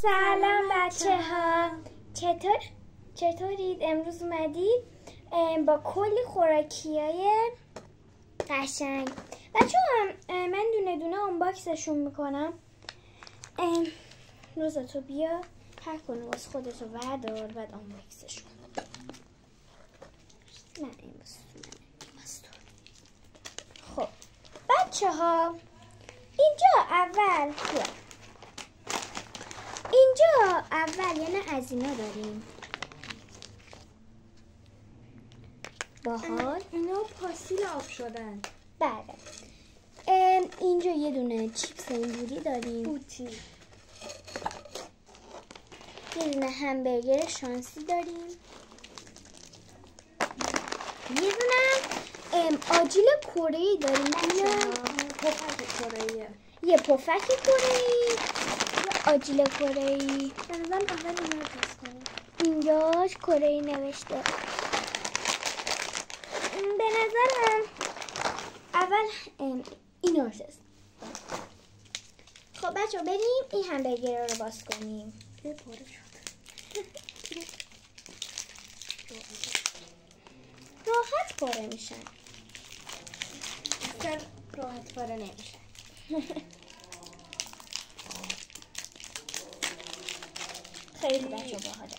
سلام بچه ها، چطورید؟ امروز اومدید با کلی خوراکی های قشنگ. بچه ها من دونه دونه آنباکسشون میکنم. روزا تو بیا هر کنه واسه خودتو وردار بعد آنباکسشون. نه این بستون. خب بچه ها اینجا اول یعنی از اینا داریم باحال. اینا پاستیل آب شدن. بله. اینجا یه دونه چیپس اینجوری داریم، بوتی. یه دونه همبرگر شانسی داریم، یه دونه آجیل کره‌ای داریم. پفک کره‌ایه. یه پفک کره‌ای، آجیل کره‌ای. مثلا اول اینا رو تست کنیم. اینجاش کره‌ای نوشته. به نظرم اول اینا رو تست. خب بچه بریم این همبرگر رو باز کنیم. یه پاره شد. راحت پاره میشن. راحت پاره نمیشه. خیلی بچه باحاله.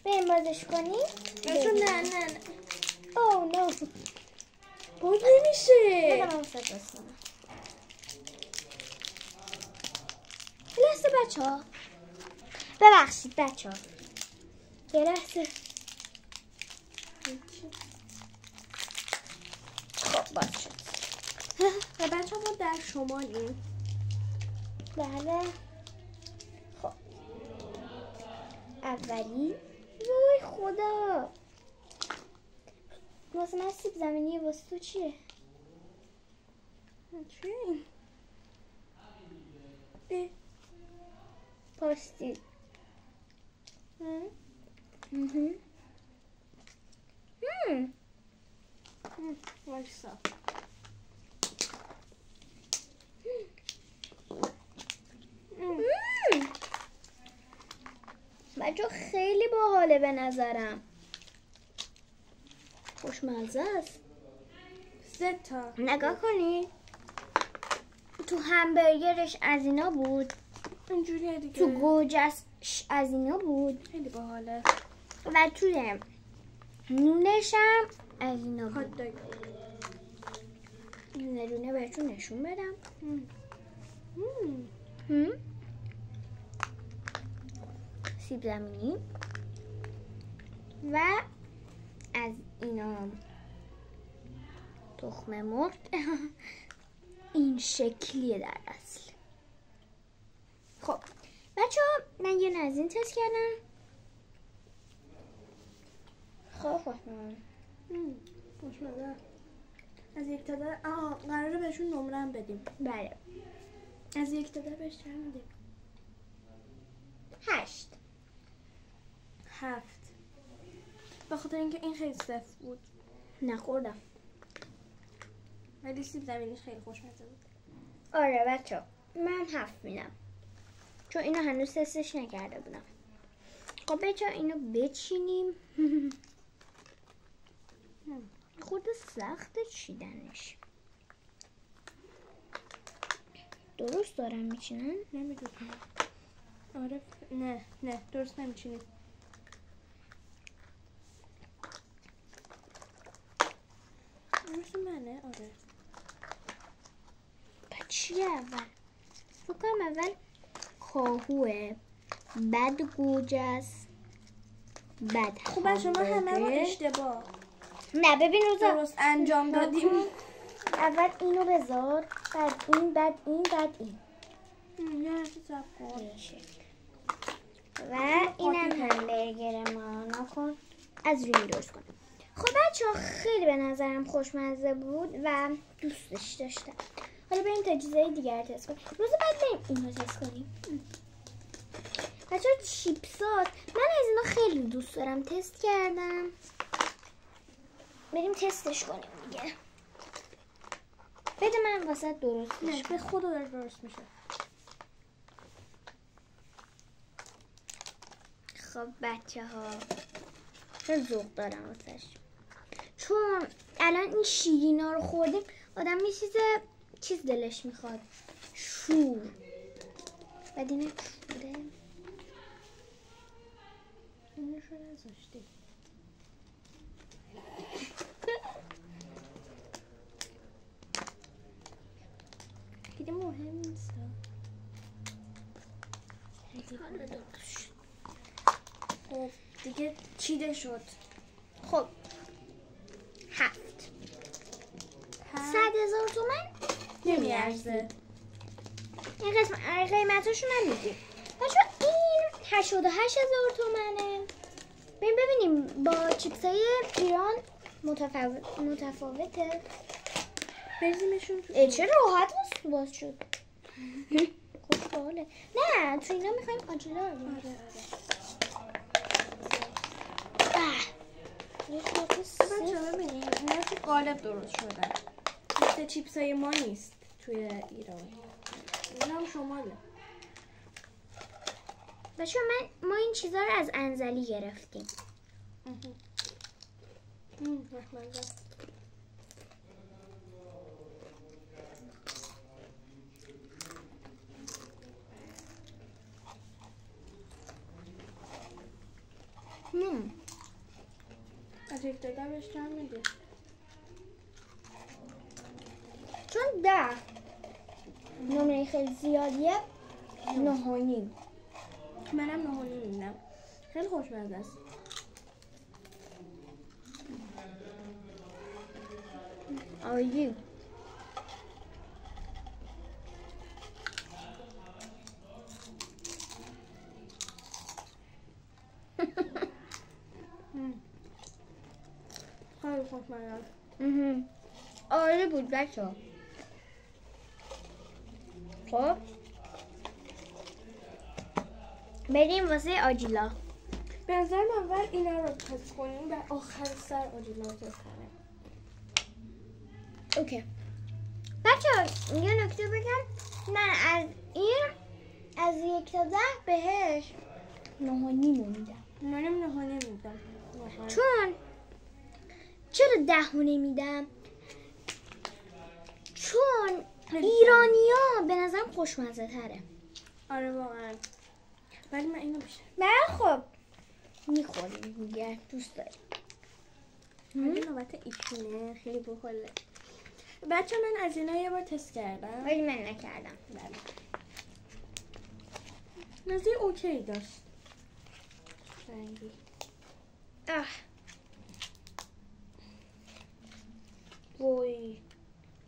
بریم بازش کنیم. نه اوه نو، باز نمیشه. من واسه باز کنم. لحظه بچه ها، ببخشید بچه ها، یه لحظه. خب باز شد. و بچه ما در شمالیم. بله. خب اولی، وای خدا، واسه من سیب زمینی، واسه تو چیه؟ چی؟ پاستیل. وایسا. بچه خیلی باحاله به نظرم، خوشمزه است. 3 تا. نگاه کنید تو همبرگرش از اینا بود، اینجوریه دیگه. تو گوجهش از اینا بود، خیلی باحاله. و توی نونش هم از اینا هات بود. داگ. نونه بهتون نشون بدم. سیب زمینی و از اینا تخم مرغ. این شکلیه در اصل. خب بچه ها من یه از این تست کردم. خب خوشمزه. از 1 تا 10 قراره بهشون نمره هم بدیم. بله. از 1 تا 10 بهش چند میدیم؟ 8. 7. به خاطر اینکه این خیلی سفت بود. نخوردم. ولی سیب زمینیش خیلی خوشمزه بود. آره بچه من 7 میدم چون اینو هنوز تستش نکرده بودم. خب بچه اینو بچینیم. خود سخت چیدنش. درست دارم میچینن؟ نمیدونم. آره نه درست نمیچینیم. درست منه. آره چیه اول؟ فکرم اول کاهوه، بعد گوجه است، بعد خب بچه ما همه رو اشتباه نه ببین روزا درست انجام دادیم. اول اینو بذار، بعد این، بعد این، بعد این. و اینم همبرگر ما. نکن از روی درست کنم. خب بچه ها خیلی به نظرم خوشمزه بود و دوستش داشتم. حالا بریم تا چیزای دیگر تست کنیم. روز بعد بریم اینو تست کنیم. بچه ها چیپسات من از اینا خیلی دوست دارم، تست کردم. بریم تستش کنیم دیگه. بده من واسه درست نه به خدا درست میشه. خب بچه ها خیلی ذوق دارم واسش، چون الان این شیرینا رو خوردیم آدم یه چیز دلش میخواد، شور. بعد اینه شوره اینش رو نذاشتی. دیگه مهم نیست. خب دیگه چیده شد. خب 7 100,000 تومن نمیارزه. این قیمتاشو نمیدیم بچه. این 88,000 تومنه. ببینیم با چیپسای ایران متفاوته. بریزیمشون تو. چه راحت باز شد. خوشحاله. نه تو اینا میخوایم آجیلا رو. آره. بچه ها ببینیم اینا تو قالب درست شدن، مثل چیپسای ما نیست توی ایران. این هم شماله. بچه ما این چیزا رو از انزلی گرفتیم. از یک تا 10 بهش چند میدی؟ چون 10 نمره خیلی زیادیه 9.5. منم 9.5 میدم. خیلی خوشمزه است. عالی. خیلی خوشمزه است. عالی بود بچه ها. خب بریم واسه آجیلا. به نظرم اول اینا رو تست کنیم و آخر سر آجیلا رو تست کنیم. اوکی بچه ها یه نکته بگم. من از 1 تا 10 بهش 9.5 میدم. منم 9.5 میدم. چون چرا 10 نمیدم؟ چون ایرانیا به نظرم خوشمزه تره. آره واقعا. ولی من اینو بیشتر. خب میخوریم دیگه، دوست داریم. ولی نوبت ایشونه خیلی باحاله. بچه من از اینا یه بار تست کردم ولی من نکردم. مزه اوکی داشت. رنگی. وای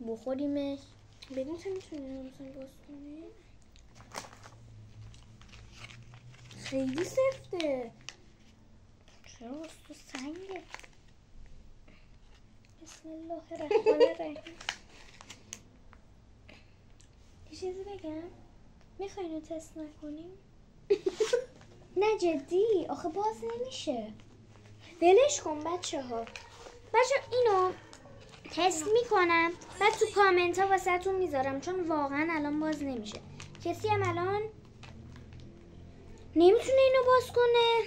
بخوریمش. ببین چه میتونیم مثلا باز کنیم. خیلی سفته. چرا تو سنگه؟ بسم الله الرحمن الرحیم. یه چیزی بگم؟ میخوای اینو تست نکنیم؟ نه جدی آخه باز نمیشه. ولش کن بچه ها. بچه اینو تست میکنم بعد تو کامنت ها واسه تون میذارم، چون واقعا الان باز نمیشه. کسی هم الان نمیتونه اینو باز کنه.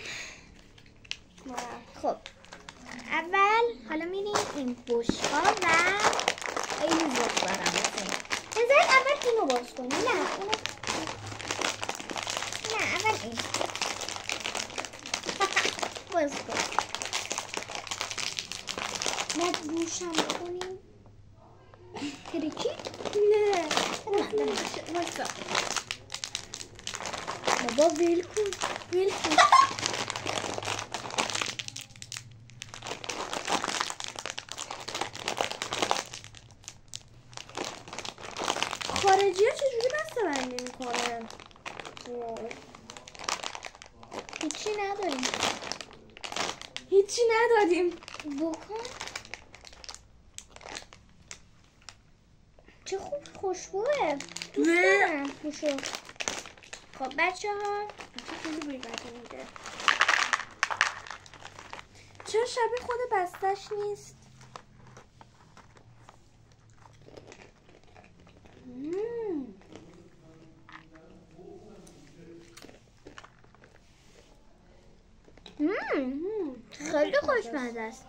خب اول حالا میریم این بشقا و این زوج دارم بذارید اول اینو باز کنیم. نه اول این باز کن. بعد روشم کنیم. ترکی؟ نه واسه بابا ویل کن. خارجی ها چجوری بسته بندی میکنن؟ هیچی ندادیم. بکن. چه خوب خوشبوه. دوست دارم خوشو. خب بچه ها خیلی بوی بدی میده. چرا شبیه خود بستش نیست؟ خیلی خوشمزه است.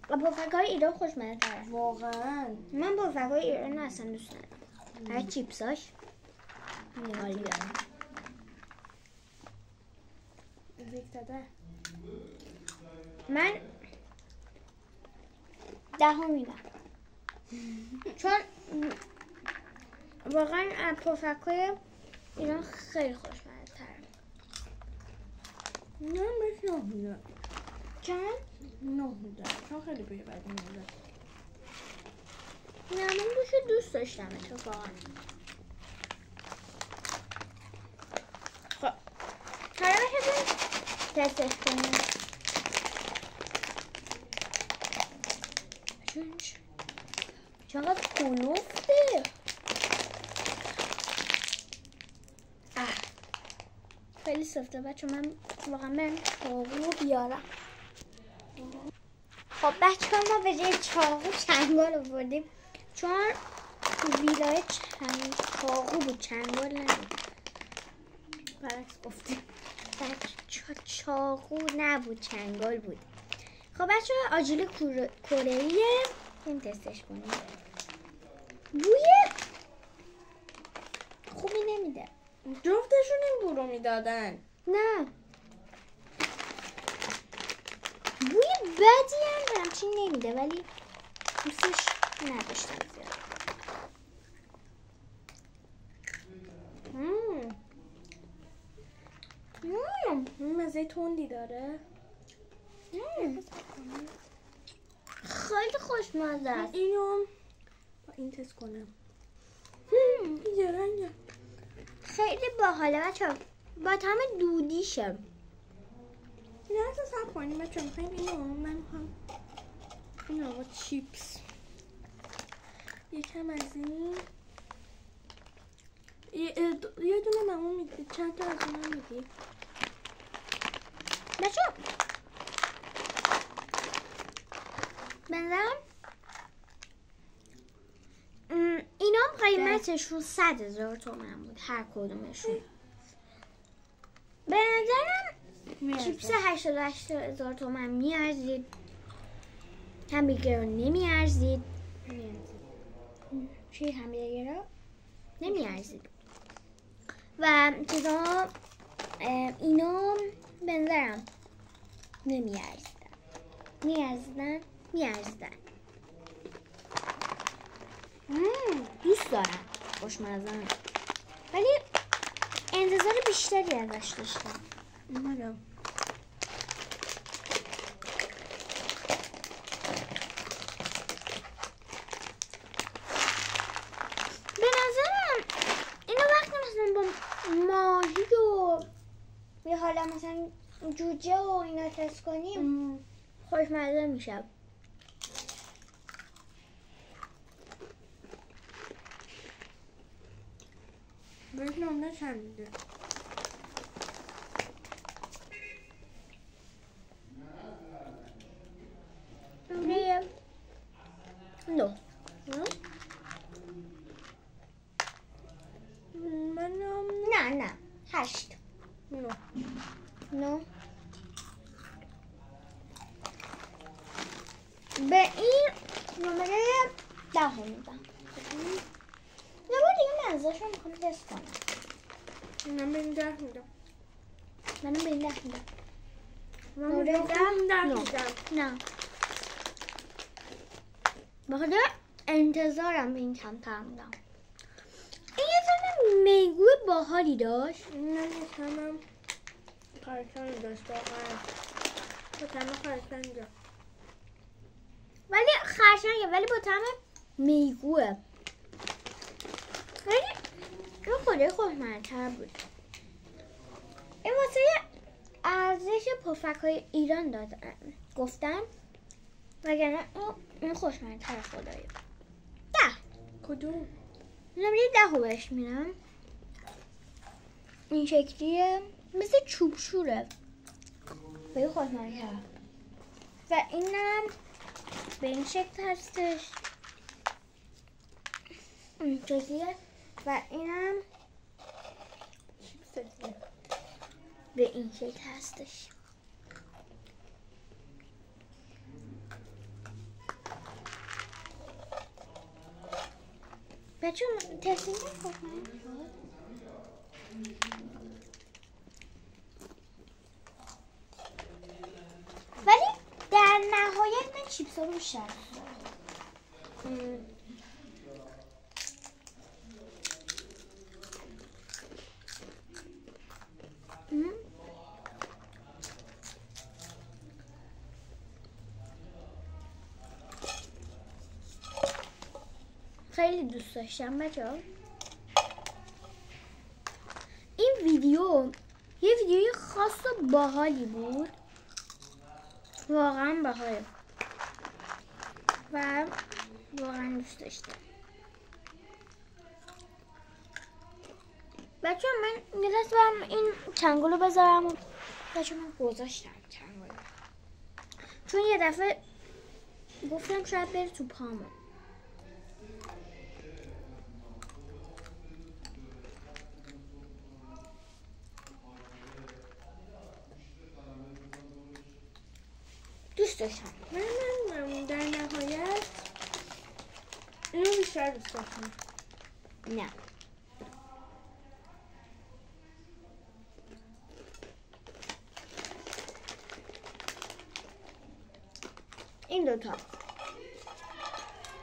پفک‌های ایران خوشمزه تره. واقعا من پفک‌های ایران اصلا دوست ندارم. هر چیپساش حالی دارم. زیگزاده. من 10 میدم، چون واقعا پفک‌های ایران خیلی خوشمزه تره. نه بهش 9 میدم. چون 9 میدم چون خیلی بوی بدی میده. نه من دوست داشتم اتفاقا. خب حالا بشه تستش کنیم. چقدر کلوفته. خیلی سفته بچه. من واقعا من چاقو بیارم. خب بچه ما به جای چاقو چنگال آوردیم، چون تو ویلای چاقو بود چنگال نبود. برعکس گفتیم. چاقو نبود چنگال بود. خب بچه آجیل کره‌ایه. این تستش کنیم. بوی خوبی نمیده. جفتشون این بو رو میدادن. نه بوی بدی هم همچین نمیده، ولی دوستش نداشتم زیاد. مزه تندی داره. خیلی خوشمزه است. اینو با این تست کنم. یه رنگه. خیلی باحاله بچه. با طعم دودیشه. نه اصلا سب کنیم بچه. میخواییم اینو من میخوام اینو با چیپس یکم از این یه دونه ممون میدی. چند تا از اون میدی بچه؟ بنظرم اینا هم قیمتشون 100,000 تومان بود هر کدومشون. به نظرم چیپس 88,000 تومان میارزید. همبرگر نمیارزید. چی همبرگر ها؟ نمیارزید. و چیزا اینا به نظرم نمیارزیدن. میارزیدن. دوست دارم خوشمزه، ولی انتظار بیشتری ازش داشتم. اومدم. به نظرم اینو وقتی مثلا با ماهی و یه حالا مثلا جوجه و اینا تست کنیم خوشمزه میشه. بهش نمونه چند میده؟ نو. منم نه 8. نو. به این نمره 10 میدم. یه بار دیگه مزه‌شو میخوام تست کنم. من به این 10 میدم. منم به این 10 میدم. من به 10 میدم. نه بخاطر انتظارم به این کمتر میدم. این یه طعم میگو باحالی داشت. نه یکمم خرکن داشت واقعا. طعم خرکنگه. ولی خرچنگه، ولی با طعم میگوه. ولی این خودی خوشمزه‌تر بود. این واسه ارزش پفک‌های ایران دادن گفتن، وگرنه این خوشمزه‌تر خدایی. 10. کدوم؟ نمره 10 بهش میدم. این شکلیه، مثل چوب شوره. خیلی خوشمزه‌تر. و اینم به این شکل هستش. این شکلیه و اینم چیپسه. به این شکل هستش. بچه تصمیم نکنم ولی در نهایت من چیپس ها رو بیشتر خیلی دوست داشتم بچه‌ها. این ویدیو یه ویدیوی خاص و باحالی بود، واقعا باحاله و واقعا دوست داشتم. بچه‌ها من می‌خواستم برم این چنگل رو بذارم و بچه‌ها من گذاشتم چنگل، چون یه دفعه گفتم شاید بره تو پامو. دوست داشتم. من در نهایت اینو بیشتر دوست داشتم. نه این دوتا،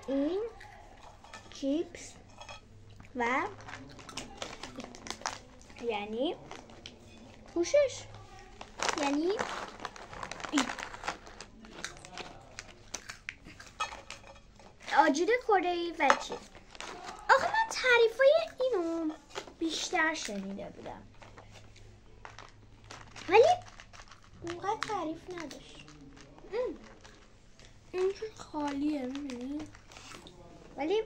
این چیپس و یعنی پوشش، یعنی این آجیل کره‌ای و چیز. آخه من تعریفای اینو بیشتر شنیده بودم ولی اونقدر تعریف نداشت. این که خالیه میبینی؟ ولی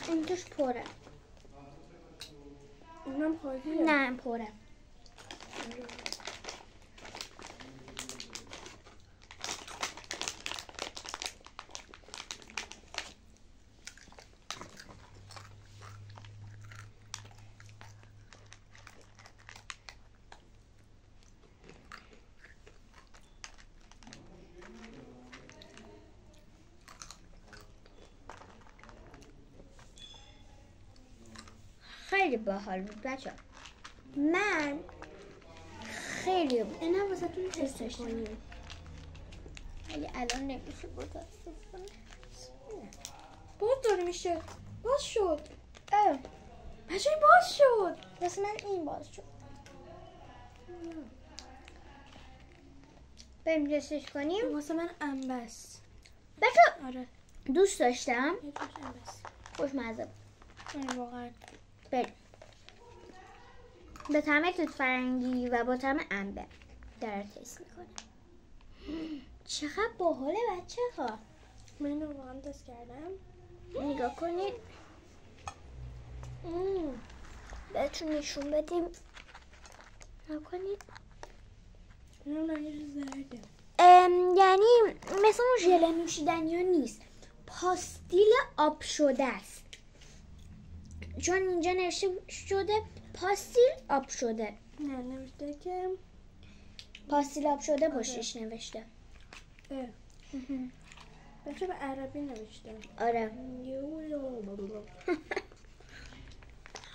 این توش پره. اونم خالیه؟ نه پره. خیلی باحال بود بچه. من خیلی اینم واسه تو دوست داشتم ولی الان نمیشه متاسفانه. باز داره میشه. باز شد. بچه باز شد. واسه من این باز شد. بریم جستش کنیم. واسه من انبس. بچه آره دوست داشتم، یه جوش انبس. خوشمزه بود. آره واقعا. بریم به طعم توت فرنگی و با طعم انبه داره تست میکنه. چقدر باحاله بچه ها. من اینو واقعا تست کردم. نگاه کنید. بهتون نشون بدیم. نگاه کنید. اینم رنگش زرده. یعنی مثل اون ژله نوشیدنی ها نیست، پاستیل آب شده است، چون اینجا نوشته شده پاستیل آب شده. نه نوشته که پاستیل آب شده پشتش نوشته. بچه به عربی نوشته. آره.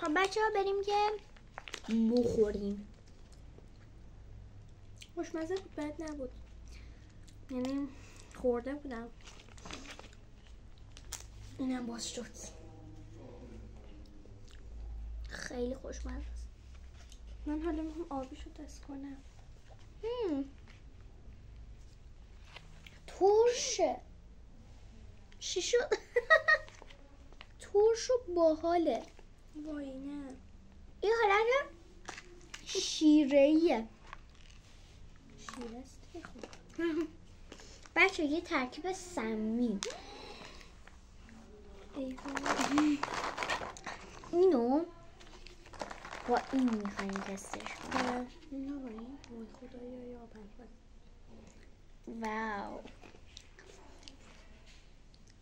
خب بچه ها بریم که بخوریم. خوشمزه بود، بد نبود، یعنی خورده بودم. اینم باز شد. خیلی خوشمزه است. من حالا میخوام آبیشو تست کنم. ترشه. چی شد؟ ترش و باحاله. وای نه، این حالت شیره‌ایه. شیر است خوب. بچه یه ترکیب سمی. اینو با این میخوایم تستش کنیم. اینو با این وای خدایا یا واو.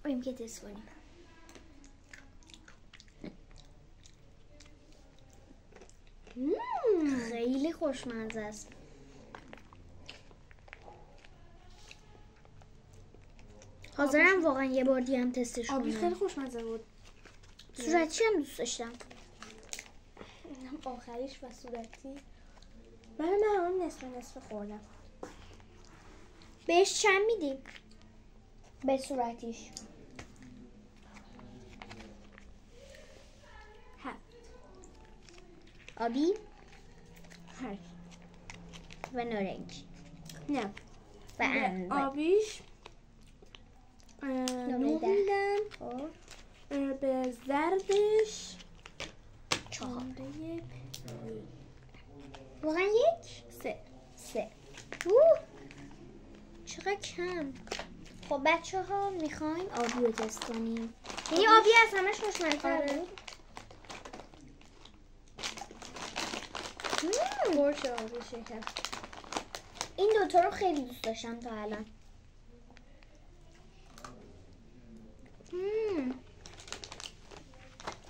بریم که تست کنیم. خیلی خوشمزه است. حاضرم واقعا یه بار دیگه هم تستش آبی کنم. خیلی خوشمزه بود. صورتی هم دوست داشتم. آخریش و صورتی. من هم نصف خوردم. بهش چند میدی؟ به صورتیش 7. آبی 8. و نارنجی نه. و انبه. آبیش 9 میدم. خب به زردش 4. 1. واقعا 1 3 چقدر کم. خب بچه ها میخوایم آبی رو تست کنیم. یعنی آبی از همش خوشمزه‌تر بود. برش آبی شکر. این دوتا رو خیلی دوست داشتم تا الان.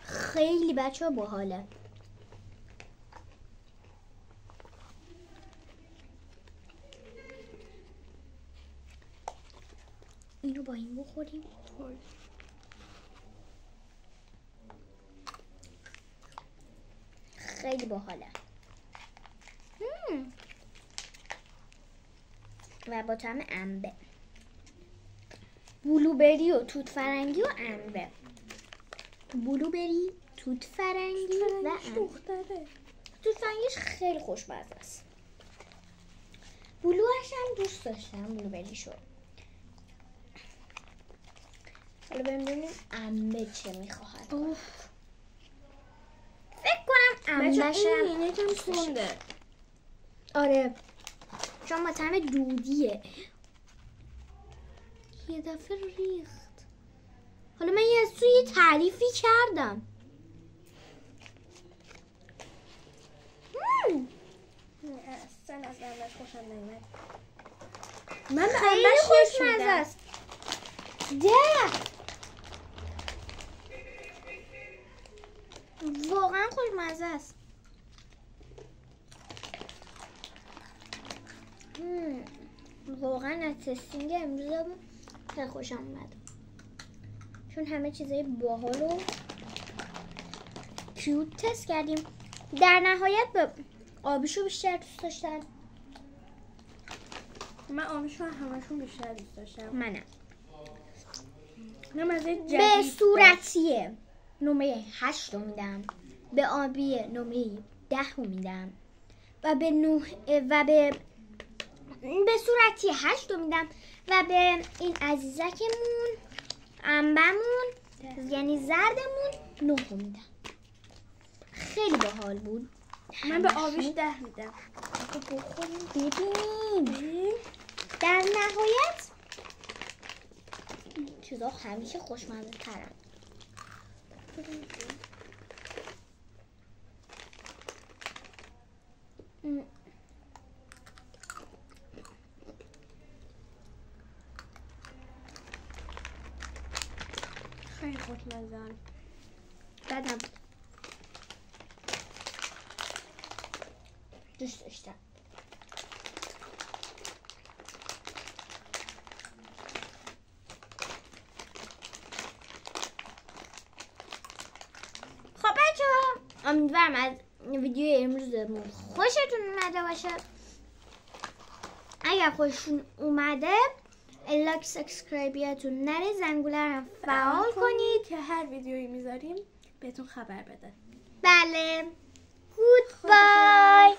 خیلی بچه ها باحاله. اینو با این بخوریم. خیلی باحاله. و با طعم انبه. بلوبری و توت فرنگی و انبه. بلوبری، توت فرنگی و انبه. دختره. توت فرنگیش خیلی خوشمزه است. بلوهش هم دوست داشتم، بلوبریشو. حالا ببینیم انبه چه میخواهد. فکر کنم انبهش هم یکم تنده. آره چون با طعم دودیه. یه دفعه ریخت. حالا من یه از تو یه تعریفی کردم. اصلا از انبهش خوشم نمیاد. من به خیلی انبهش خوشمزه است. واقعا خوشمزه است. واقعا از تستینگ امروز خیلی خوشم اومد، چون همه چیزای باحال و کیوت تست کردیم. در نهایت به آبیشو بیشتر دوست داشتم. من آبیشو همشون بیشتر دوست داشتم. منم. به صورتیه نمره 8 رو میدم، به آبی نمره 10 رو میدم و به صورتی 8 رو میدم و به این عزیزکمون انبمون یعنی زردمون 9 رو میدم. خیلی باحال بود. من به آبیش 10 میدم. بخوریم ببینیم. در نهایت چیزا همیشه خوشمزه ترن. خیلی خوشمزه. بعدم دوست داشتم. خب بچه‌ها امیدوارم از ویدیو امروزمون خوشتون اومده باشه. اگر خوشتون اومده لایک سابسکرایبیاتون نره، زنگوله رو فعال کنید که هر ویدیویی میذاریم بهتون خبر بده. بله. گود بای.